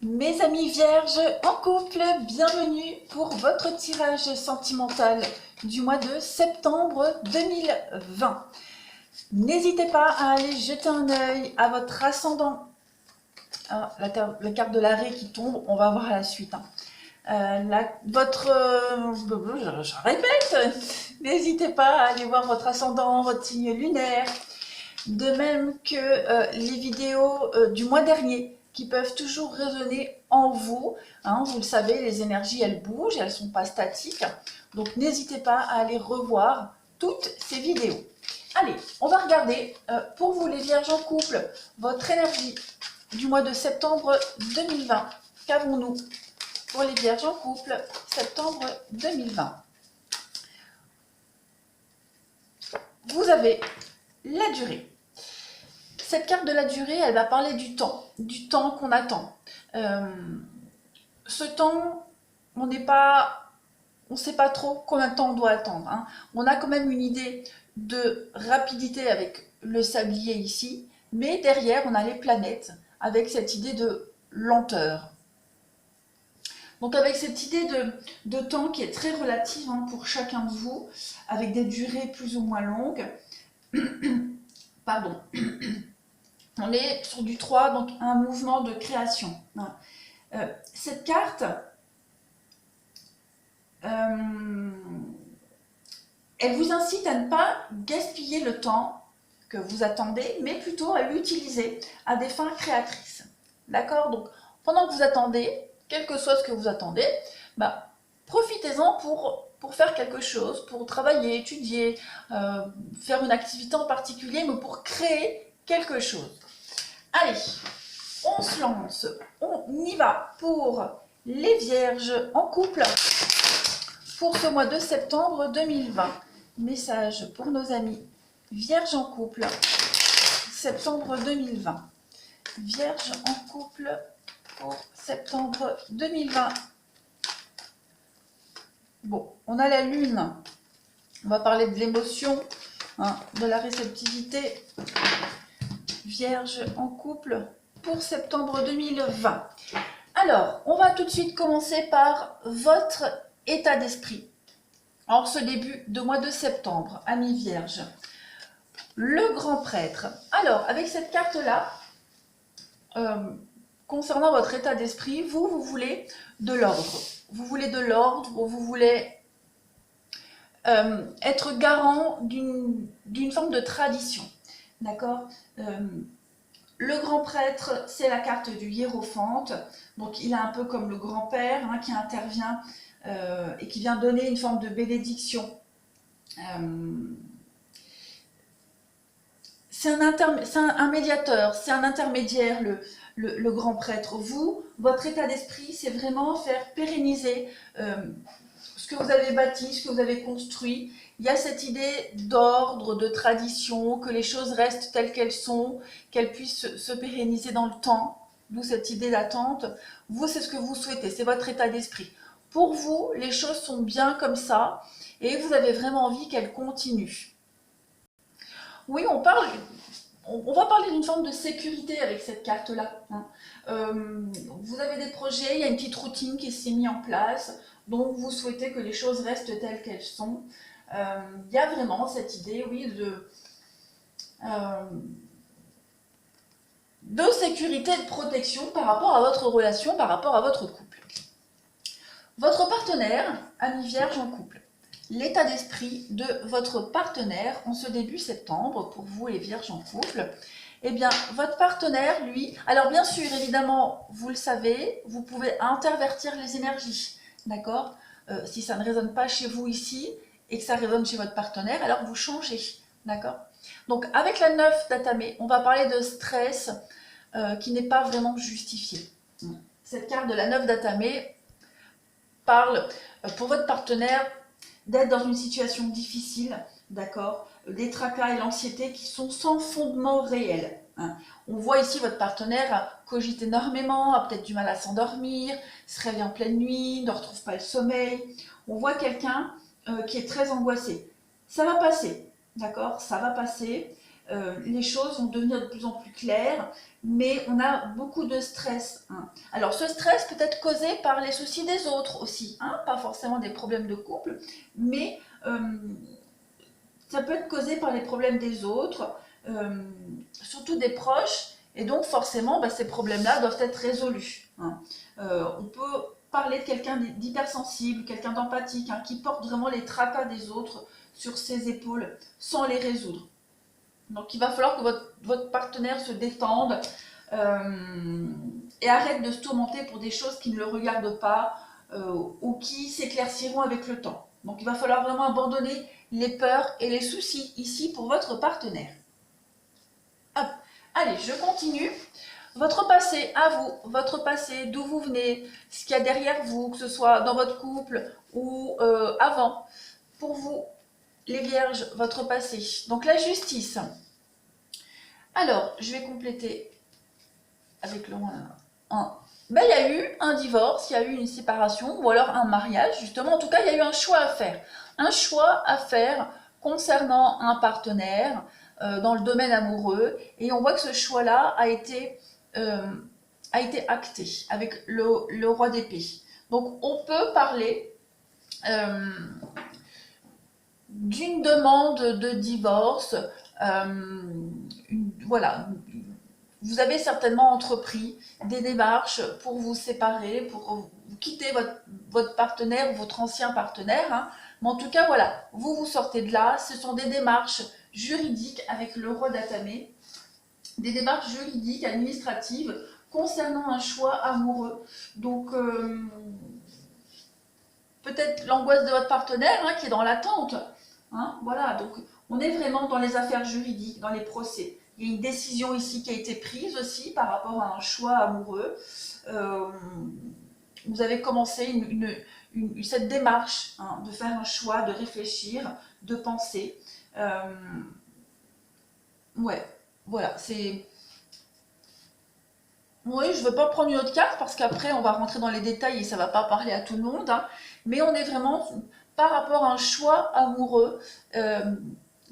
Mes amis vierges en couple, bienvenue pour votre tirage sentimental du mois de septembre 2020. N'hésitez pas à aller jeter un œil à votre ascendant. Ah, la carte de l'arrêt qui tombe, on va voir à la suite. Je répète, n'hésitez pas à aller voir votre ascendant, votre signe lunaire. De même que les vidéos du mois dernier qui peuvent toujours résonner en vous. Hein, vous le savez, les énergies, elles bougent, elles ne sont pas statiques. Donc, n'hésitez pas à aller revoir toutes ces vidéos. Allez, on va regarder, pour vous les vierges en couple, votre énergie du mois de septembre 2020. Qu'avons-nous pour les vierges en couple, septembre 2020? Vous avez la durée. Cette carte de la durée, elle va parler du temps qu'on attend. Ce temps, on ne sait pas trop combien de temps on doit attendre. Hein. On a quand même une idée de rapidité avec le sablier ici, mais derrière, on a les planètes avec cette idée de lenteur. Donc avec cette idée de temps qui est très relative hein, pour chacun de vous, avec des durées plus ou moins longues. Pardon. On est sur du 3, donc un mouvement de création. Cette carte, elle vous incite à ne pas gaspiller le temps que vous attendez, mais plutôt à l'utiliser à des fins créatrices. D'accord? Donc, pendant que vous attendez, quel que soit ce que vous attendez, profitez-en pour faire quelque chose, pour travailler, étudier, faire une activité en particulier, mais pour créer quelque chose. Allez, on se lance, on y va pour les vierges en couple pour ce mois de septembre 2020. Message pour nos amis vierges en couple, septembre 2020. Vierges en couple pour septembre 2020. Bon, on a la lune, on va parler de l'émotion, hein, de la réceptivité. Vierge en couple pour septembre 2020. Alors, on va tout de suite commencer par votre état d'esprit. Alors, ce début de mois de septembre, amis vierges. Le grand prêtre. Alors, avec cette carte-là, concernant votre état d'esprit, vous voulez de l'ordre. Vous voulez de l'ordre, vous voulez être garant d'une forme de tradition. D'accord? Le grand prêtre, c'est la carte du hiérophante. Donc, il est un peu comme le grand-père hein, qui intervient et qui vient donner une forme de bénédiction. C'est un médiateur, c'est un intermédiaire, le grand prêtre. Vous, votre état d'esprit, c'est vraiment faire pérenniser ce que vous avez bâti, ce que vous avez construit. Il y a cette idée d'ordre, de tradition, que les choses restent telles qu'elles sont, qu'elles puissent se pérenniser dans le temps, d'où cette idée d'attente. Vous, c'est ce que vous souhaitez, c'est votre état d'esprit. Pour vous, les choses sont bien comme ça et vous avez vraiment envie qu'elles continuent. Oui, on va parler d'une forme de sécurité avec cette carte-là. Hein. Vous avez des projets, il y a une petite routine qui s'est mise en place, donc vous souhaitez que les choses restent telles qu'elles sont. Il y a vraiment cette idée, oui, de sécurité et de protection par rapport à votre relation, par rapport à votre couple. Votre partenaire, ami vierge en couple. L'état d'esprit de votre partenaire en ce début septembre, pour vous les vierges en couple, eh bien, votre partenaire, lui, alors bien sûr, évidemment, vous le savez, vous pouvez intervertir les énergies, d'accord? Si ça ne résonne pas chez vous ici et que ça résonne chez votre partenaire, alors vous changez, d'accord? Donc, avec la 9 d'Atamé, on va parler de stress qui n'est pas vraiment justifié. Cette carte de la 9 d'Atamé parle pour votre partenaire d'être dans une situation difficile, d'accord, des tracas et l'anxiété qui sont sans fondement réel. Hein. On voit ici votre partenaire cogite énormément, a peut-être du mal à s'endormir, se réveille en pleine nuit, ne retrouve pas le sommeil. On voit quelqu'un qui est très angoissé. Ça va passer, d'accord, ça va passer. Les choses vont devenir de plus en plus claires. mais on a beaucoup de stress. Hein. Alors ce stress peut être causé par les soucis des autres aussi, hein, pas forcément des problèmes de couple, mais ça peut être causé par les problèmes des autres, surtout des proches, et donc forcément ces problèmes-là doivent être résolus. Hein. On peut parler de quelqu'un d'hypersensible, quelqu'un d'empathique, hein, qui porte vraiment les tracas des autres sur ses épaules sans les résoudre. Donc il va falloir que votre partenaire se détende et arrête de se tourmenter pour des choses qui ne le regardent pas ou qui s'éclairciront avec le temps. Donc il va falloir vraiment abandonner les peurs et les soucis ici pour votre partenaire. Hop. Allez, je continue. Votre passé à vous, votre passé, d'où vous venez, ce qu'il y a derrière vous, que ce soit dans votre couple ou avant. Pour vous, les vierges, votre passé. Donc la justice. Alors, je vais compléter avec le 1. Il y a eu un divorce, il y a eu une séparation ou alors un mariage, justement. En tout cas, il y a eu un choix à faire. Un choix à faire concernant un partenaire dans le domaine amoureux. Et on voit que ce choix-là a été acté avec le roi d'épée. Donc, on peut parler d'une demande de divorce. Voilà. Vous avez certainement entrepris des démarches pour vous séparer, pour quitter votre partenaire ou votre ancien partenaire. Hein. Mais en tout cas, voilà, vous sortez de là. Ce sont des démarches juridiques avec le roi d'Atamé, des démarches juridiques, administratives, concernant un choix amoureux. Donc, peut-être l'angoisse de votre partenaire qui est dans l'attente. Hein, voilà, donc on est vraiment dans les affaires juridiques, dans les procès. Il y a une décision ici qui a été prise aussi par rapport à un choix amoureux. Vous avez commencé cette démarche de faire un choix, de réfléchir, de penser. Ouais, voilà, c'est... Oui, je ne veux pas prendre une autre carte parce qu'après on va rentrer dans les détails et ça ne va pas parler à tout le monde. Hein, mais on est vraiment par rapport à un choix amoureux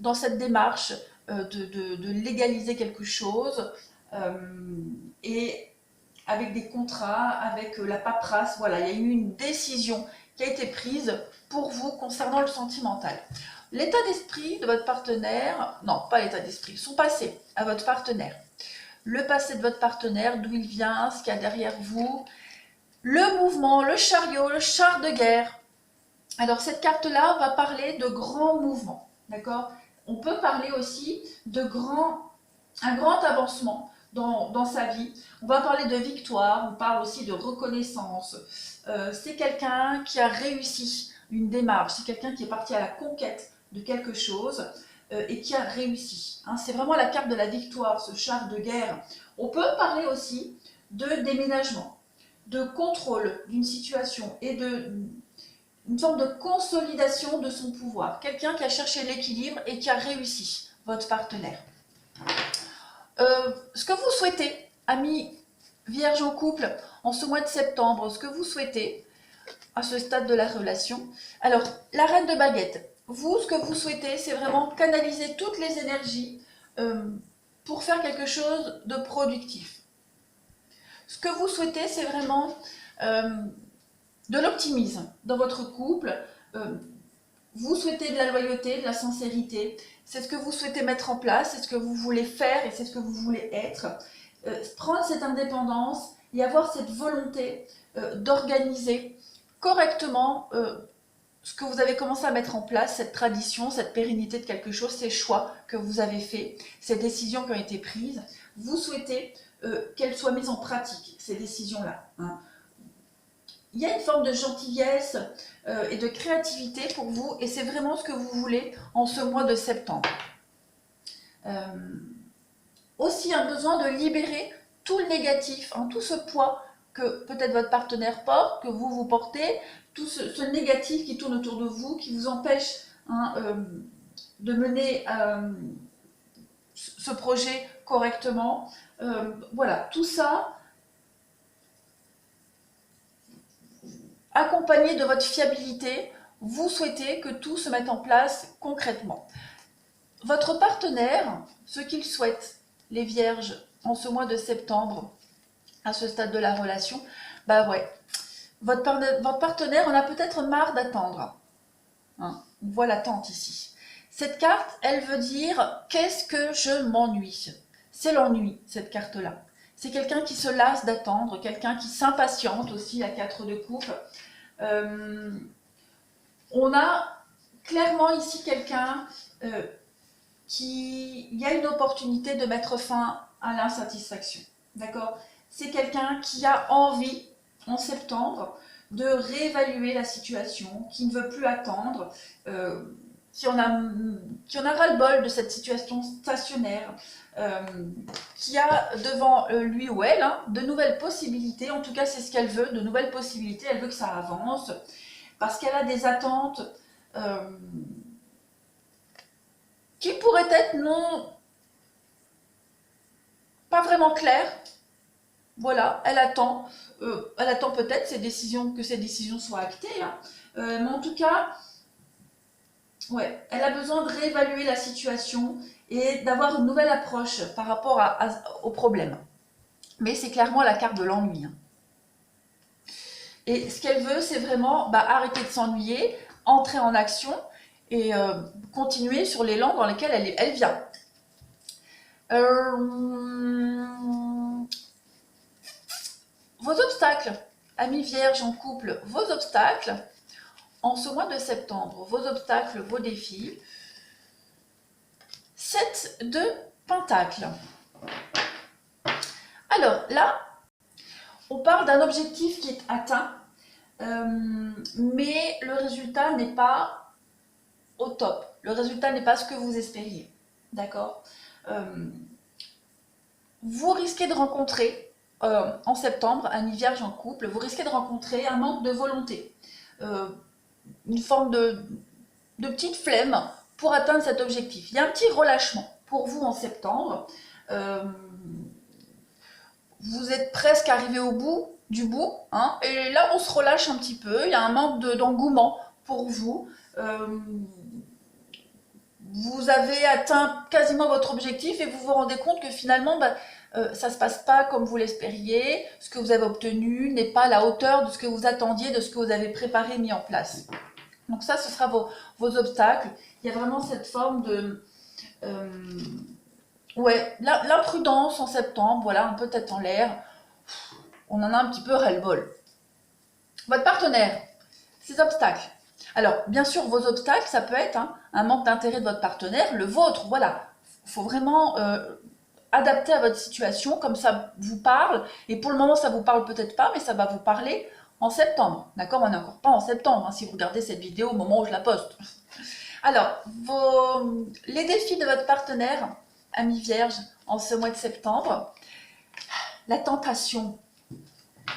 dans cette démarche de légaliser quelque chose et avec des contrats, avec la paperasse. Voilà, il y a eu une décision qui a été prise pour vous concernant le sentimental. L'état d'esprit de votre partenaire, non, pas l'état d'esprit, son passé à votre partenaire. Le passé de votre partenaire, d'où il vient, ce qu'il y a derrière vous, le mouvement, le chariot, le char de guerre. Alors cette carte-là va parler de grands mouvements, d'accord? On peut parler aussi de un grand avancement dans sa vie. On va parler de victoire, on parle aussi de reconnaissance. C'est quelqu'un qui a réussi une démarche, c'est quelqu'un qui est parti à la conquête de quelque chose et qui a réussi. Hein, c'est vraiment la carte de la victoire, ce char de guerre. On peut parler aussi de déménagement, de contrôle d'une situation et une forme de consolidation de son pouvoir. Quelqu'un qui a cherché l'équilibre et qui a réussi, votre partenaire. Ce que vous souhaitez, amis vierges en couple, en ce mois de septembre, ce que vous souhaitez à ce stade de la relation. Alors, la reine de baguette, vous, ce que vous souhaitez, c'est vraiment canaliser toutes les énergies pour faire quelque chose de productif. Ce que vous souhaitez, c'est vraiment de l'optimisme dans votre couple. Vous souhaitez de la loyauté, de la sincérité. C'est ce que vous souhaitez mettre en place, c'est ce que vous voulez faire et c'est ce que vous voulez être. Prendre cette indépendance et avoir cette volonté d'organiser correctement ce que vous avez commencé à mettre en place, cette tradition, cette pérennité de quelque chose, ces choix que vous avez faits, ces décisions qui ont été prises. Vous souhaitez qu'elles soient mises en pratique, ces décisions-là. Hein. Il y a une forme de gentillesse et de créativité pour vous et c'est vraiment ce que vous voulez en ce mois de septembre. Aussi un besoin de libérer tout le négatif, hein, tout ce poids que peut-être votre partenaire porte, que vous portez, tout ce négatif qui tourne autour de vous, qui vous empêche de mener ce projet correctement. Voilà, tout ça accompagné de votre fiabilité, vous souhaitez que tout se mette en place concrètement. Votre partenaire, ce qu'il souhaite, les vierges en ce mois de septembre, à ce stade de la relation, bah ouais, votre partenaire en a peut-être marre d'attendre. Hein, on voit l'attente ici. Cette carte, elle veut dire « qu'est-ce que je m'ennuie ?» C'est l'ennui, cette carte-là. C'est quelqu'un qui se lasse d'attendre, quelqu'un qui s'impatiente aussi, la 4 de coupe. On a clairement ici quelqu'un il y a une opportunité de mettre fin à l'insatisfaction. D'accord? C'est quelqu'un qui a envie, en septembre, de réévaluer la situation, qui ne veut plus attendre, qui en a ras-le-bol de cette situation stationnaire, qui a devant lui ou elle de nouvelles possibilités, en tout cas c'est ce qu'elle veut, de nouvelles possibilités, elle veut que ça avance, parce qu'elle a des attentes qui pourraient être pas vraiment claires. Voilà, elle attend peut-être que ces décisions soient actées, mais en tout cas, ouais, elle a besoin de réévaluer la situation et d'avoir une nouvelle approche par rapport au problème. Mais c'est clairement la carte de l'ennui. Et ce qu'elle veut, c'est vraiment arrêter de s'ennuyer, entrer en action et continuer sur l'élan dans lequel elle vient. Vos obstacles, amis vierges en couple, vos obstacles, en ce mois de septembre, vos obstacles, vos défis. 7 de Pentacles. Alors là, on parle d'un objectif qui est atteint, mais le résultat n'est pas au top. Le résultat n'est pas ce que vous espériez. D'accord? Vous risquez de rencontrer, en septembre, un vierge en couple, vous risquez de rencontrer un manque de volonté. Une forme de petite flemme pour atteindre cet objectif. Il y a un petit relâchement pour vous en septembre. Vous êtes presque arrivé au bout du bout, et là on se relâche un petit peu, il y a un manque d'engouement pour vous. Vous avez atteint quasiment votre objectif et vous vous rendez compte que finalement ça ne se passe pas comme vous l'espériez, ce que vous avez obtenu n'est pas à la hauteur de ce que vous attendiez, de ce que vous avez préparé, mis en place. Donc ça, ce sera vos obstacles. Il y a vraiment cette forme de... l'imprudence en septembre, voilà, un peu tête en l'air. On en a un petit peu ras-le-bol. Votre partenaire, ses obstacles. Alors, bien sûr, vos obstacles, ça peut être un manque d'intérêt de votre partenaire, le vôtre, voilà. Il faut vraiment adapter à votre situation, comme ça vous parle. Et pour le moment, ça vous parle peut-être pas, mais ça va vous parler en septembre. D'accord? On n'est encore pas en septembre, si vous regardez cette vidéo au moment où je la poste. Alors, les défis de votre partenaire, ami vierge, en ce mois de septembre. La tentation.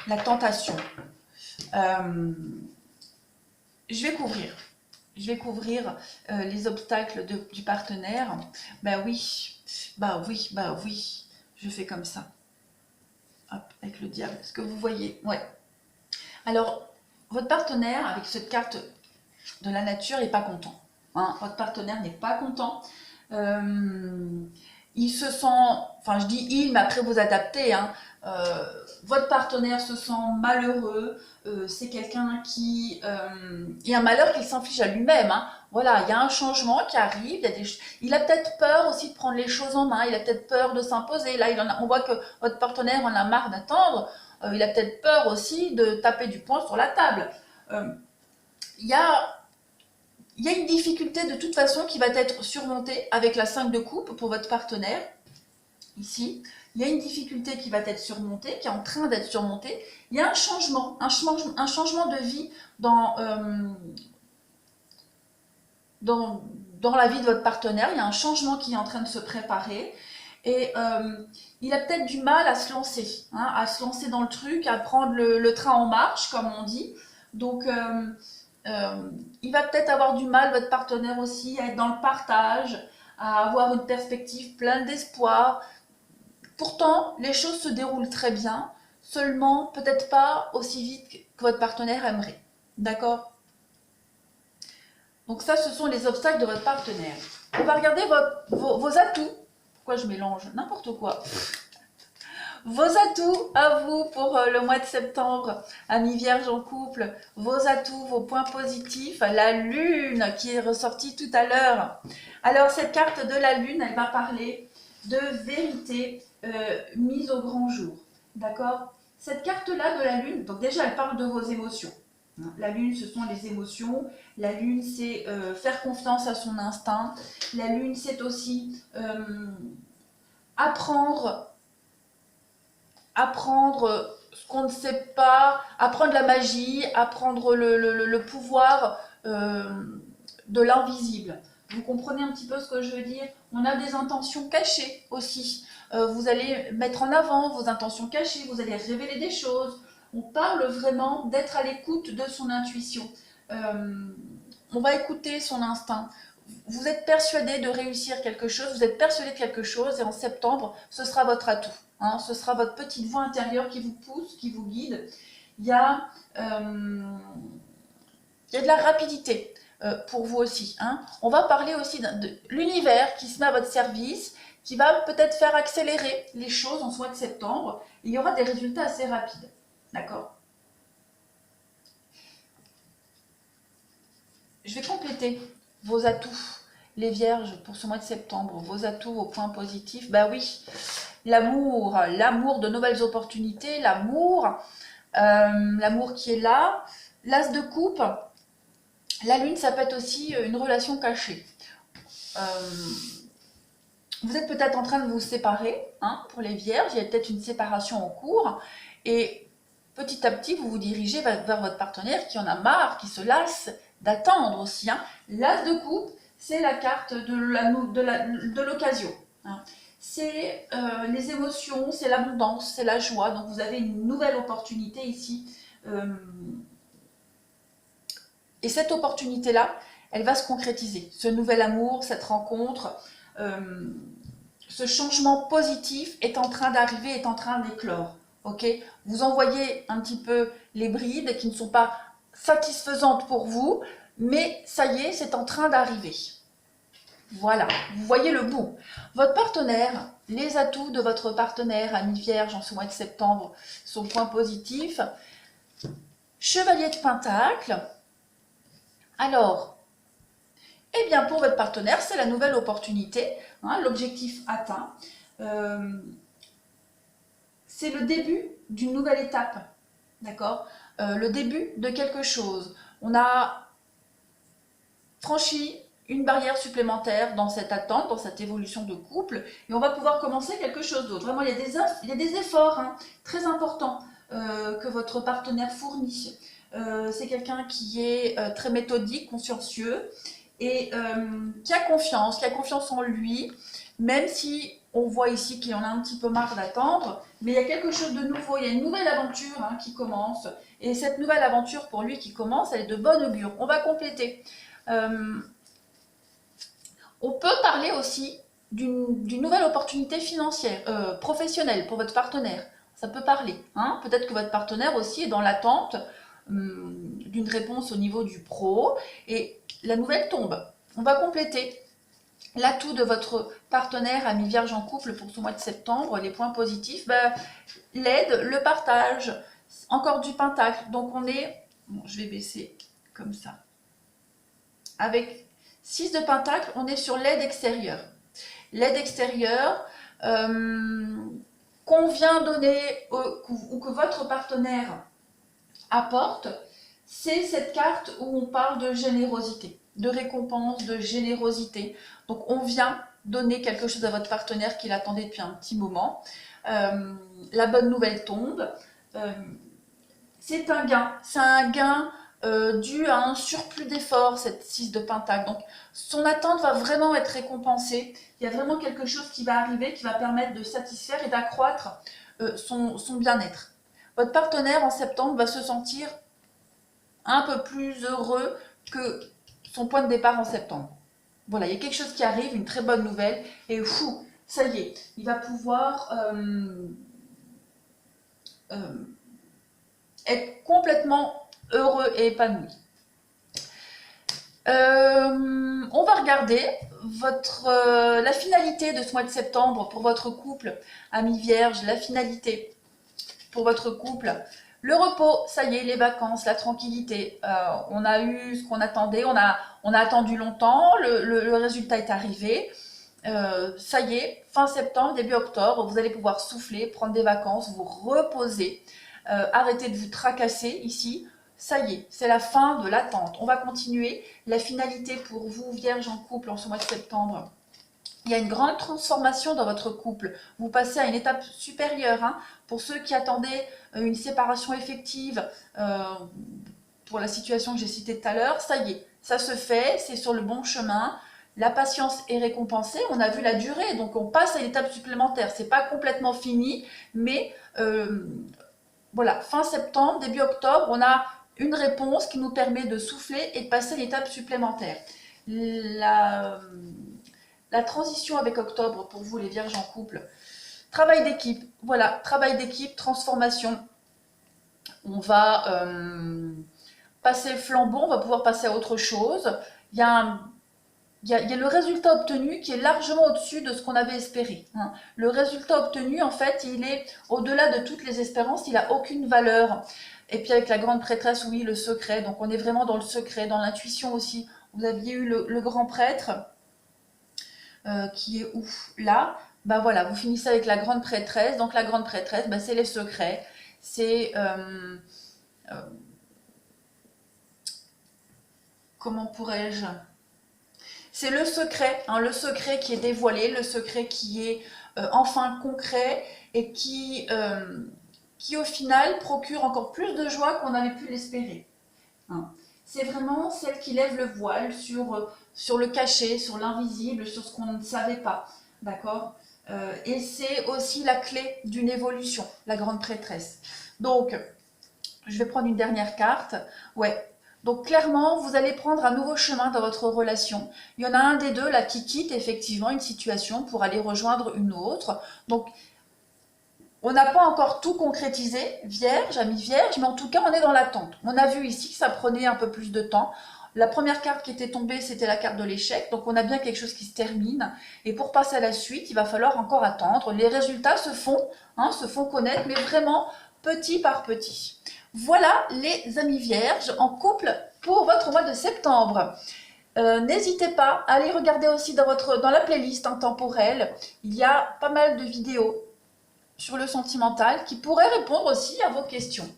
La tentation. Je vais couvrir les obstacles du partenaire. Oui, je fais comme ça. Hop, avec le diable, est-ce que vous voyez? Ouais. Alors, votre partenaire, avec cette carte de la nature, n'est pas content. Votre partenaire n'est pas content. Il se sent, je dis il, mais après vous adaptez, votre partenaire se sent malheureux, c'est quelqu'un qui... il y a un malheur qu'il s'inflige à lui-même, voilà, il y a un changement qui arrive, il a peut-être peur aussi de prendre les choses en main, il a peut-être peur de s'imposer, là on voit que votre partenaire en a marre d'attendre, il a peut-être peur aussi de taper du poing sur la table. Il y a une difficulté de toute façon qui va être surmontée avec la 5 de coupe pour votre partenaire. Ici, il y a une difficulté qui va être surmontée, qui est en train d'être surmontée. Il y a un changement de vie dans la vie de votre partenaire. Il y a un changement qui est en train de se préparer. Et il a peut-être du mal à se lancer, dans le truc, à prendre le train en marche, comme on dit. Donc, il va peut-être avoir du mal, votre partenaire aussi, à être dans le partage, à avoir une perspective pleine d'espoir. Pourtant, les choses se déroulent très bien, seulement peut-être pas aussi vite que votre partenaire aimerait. D'accord? Donc ça, ce sont les obstacles de votre partenaire. On va regarder vos atouts. Pourquoi je mélange n'importe quoi? Vos atouts à vous pour le mois de septembre, amis vierges en couple, vos atouts, vos points positifs, la lune qui est ressortie tout à l'heure. Alors cette carte de la lune, elle va parler de vérité mise au grand jour. D'accord? Cette carte-là de la lune, donc déjà elle parle de vos émotions. La lune, ce sont les émotions. La lune, c'est faire confiance à son instinct. La lune, c'est aussi apprendre ce qu'on ne sait pas, apprendre la magie, apprendre le pouvoir de l'invisible. Vous comprenez un petit peu ce que je veux dire? On a des intentions cachées aussi. Vous allez mettre en avant vos intentions cachées, vous allez révéler des choses. On parle vraiment d'être à l'écoute de son intuition. On va écouter son instinct. Vous êtes persuadé de réussir quelque chose, vous êtes persuadé de quelque chose et en septembre, ce sera votre atout. Hein, ce sera votre petite voix intérieure qui vous pousse, qui vous guide. Il y a de la rapidité pour vous aussi. Hein. On va parler aussi de l'univers qui se met à votre service, qui va peut-être faire accélérer les choses en ce mois de septembre. Et il y aura des résultats assez rapides. D'accord? Je vais compléter vos atouts, les vierges, pour ce mois de septembre. Vos atouts, vos points positifs. Bah oui, l'amour de nouvelles opportunités, l'amour qui est là. L'as de coupe, la lune, ça peut être aussi une relation cachée. Vous êtes peut-être en train de vous séparer, hein, pour les vierges, il y a peut-être une séparation en cours, et petit à petit, vous vous dirigez vers votre partenaire qui en a marre, qui se lasse d'attendre aussi. Hein. L'as de coupe, c'est la carte de l'occasion. Hein. C'est les émotions, c'est l'abondance, c'est la joie. Donc vous avez une nouvelle opportunité ici. Et cette opportunité-là, elle va se concrétiser. Ce nouvel amour, cette rencontre, ce changement positif est en train d'arriver, est en train d'éclore. Okay, vous envoyez un petit peu les brides qui ne sont pas satisfaisantes pour vous, mais ça y est, c'est en train d'arriver. Voilà, vous voyez le bout. Votre partenaire, les atouts de votre partenaire, ami vierge, en ce mois de septembre, son point positif. Chevalier de Pentacle. Alors, eh bien pour votre partenaire, c'est la nouvelle opportunité, hein, l'objectif atteint. C'est le début d'une nouvelle étape, d'accord? Le début de quelque chose. On a franchi une barrière supplémentaire dans cette attente, dans cette évolution de couple, et on va pouvoir commencer quelque chose d'autre. Vraiment, il y a des efforts hein, très importants que votre partenaire fournit. C'est quelqu'un qui est très méthodique, consciencieux, et qui a confiance en lui, même si on voit ici qu'il en a un petit peu marre d'attendre, mais il y a quelque chose de nouveau, il y a une nouvelle aventure hein, qui commence, et cette nouvelle aventure pour lui qui commence, elle est de bonne augure. On va compléter. On peut parler aussi d'une nouvelle opportunité financière, professionnelle pour votre partenaire. Ça peut parler. Hein. Peut-être que votre partenaire aussi est dans l'attente d'une réponse au niveau du pro, et la nouvelle tombe. On va compléter l'atout de votre partenaire, ami vierge en couple pour ce mois de septembre, les points positifs, l'aide, le partage, encore du pentacle. Donc on est, bon, je vais baisser comme ça. Avec 6 de pentacle, on est sur l'aide extérieure. L'aide extérieure qu'on vient donner ou que votre partenaire apporte, c'est cette carte où on parle de générosité, de récompense, de générosité. Donc on vient donner quelque chose à votre partenaire qu'il attendait depuis un petit moment. La bonne nouvelle tombe. C'est un gain dû à un surplus d'effort, cette 6 de pentacle. Donc son attente va vraiment être récompensée. Il y a vraiment quelque chose qui va arriver qui va permettre de satisfaire et d'accroître son bien-être. Votre partenaire en septembre va se sentir un peu plus heureux que son point de départ en septembre. Voilà, il y a quelque chose qui arrive, une très bonne nouvelle, et fou, ça y est, il va pouvoir être complètement heureux et épanoui. On va regarder la finalité de ce mois de septembre pour votre couple, ami Vierge, la finalité pour votre couple, le repos, ça y est, les vacances, la tranquillité. On a eu ce qu'on attendait, on a attendu longtemps, le résultat est arrivé. Ça y est, fin septembre, début octobre, vous allez pouvoir souffler, prendre des vacances, vous reposer, arrêter de vous tracasser ici. Ça y est, c'est la fin de l'attente. On va continuer. La finalité pour vous, Vierge en couple, en ce mois de septembre. Il y a une grande transformation dans votre couple. Vous passez à une étape supérieure. Hein. Pour ceux qui attendaient une séparation effective, pour la situation que j'ai citée tout à l'heure, ça y est, ça se fait, c'est sur le bon chemin. La patience est récompensée. On a vu la durée, donc on passe à une étape supplémentaire. C'est pas complètement fini, mais voilà, fin septembre, début octobre, on a une réponse qui nous permet de souffler et de passer l'étape supplémentaire. La transition avec octobre pour vous les vierges en couple, travail d'équipe, voilà, travail d'équipe, transformation. On va passer le flambeau, on va pouvoir passer à autre chose. Il y a le résultat obtenu qui est largement au-dessus de ce qu'on avait espéré. Hein. Le résultat obtenu, en fait, il est au-delà de toutes les espérances, il n'a aucune valeur. Et puis avec la grande prêtresse, oui, le secret. Donc on est vraiment dans le secret, dans l'intuition aussi. Vous aviez eu le grand prêtre, qui est où? Là. Ben voilà, vous finissez avec la grande prêtresse. Donc la grande prêtresse, ben, c'est les secrets. C'est... comment pourrais-je... C'est le secret, hein, le secret qui est dévoilé, le secret qui est enfin concret et qui au final procure encore plus de joie qu'on avait pu l'espérer. Hein. C'est vraiment celle qui lève le voile sur le caché, sur l'invisible, sur ce qu'on ne savait pas. D'accord ? Et c'est aussi la clé d'une évolution, la grande prêtresse. Donc, je vais prendre une dernière carte. Ouais. Donc clairement, vous allez prendre un nouveau chemin dans votre relation. Il y en a un des deux là qui quitte effectivement une situation pour aller rejoindre une autre. Donc, on n'a pas encore tout concrétisé, Vierge, ami Vierge, mais en tout cas, on est dans l'attente. On a vu ici que ça prenait un peu plus de temps. La première carte qui était tombée, c'était la carte de l'échec. Donc, on a bien quelque chose qui se termine. Et pour passer à la suite, il va falloir encore attendre. Les résultats se font connaître, mais vraiment petit par petit. Voilà les amis vierges en couple pour votre mois de septembre. N'hésitez pas à aller regarder aussi dans la playlist intemporelle. Il y a pas mal de vidéos sur le sentimental qui pourraient répondre aussi à vos questions.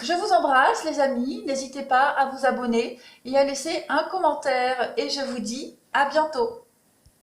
Je vous embrasse les amis, n'hésitez pas à vous abonner et à laisser un commentaire et je vous dis à bientôt.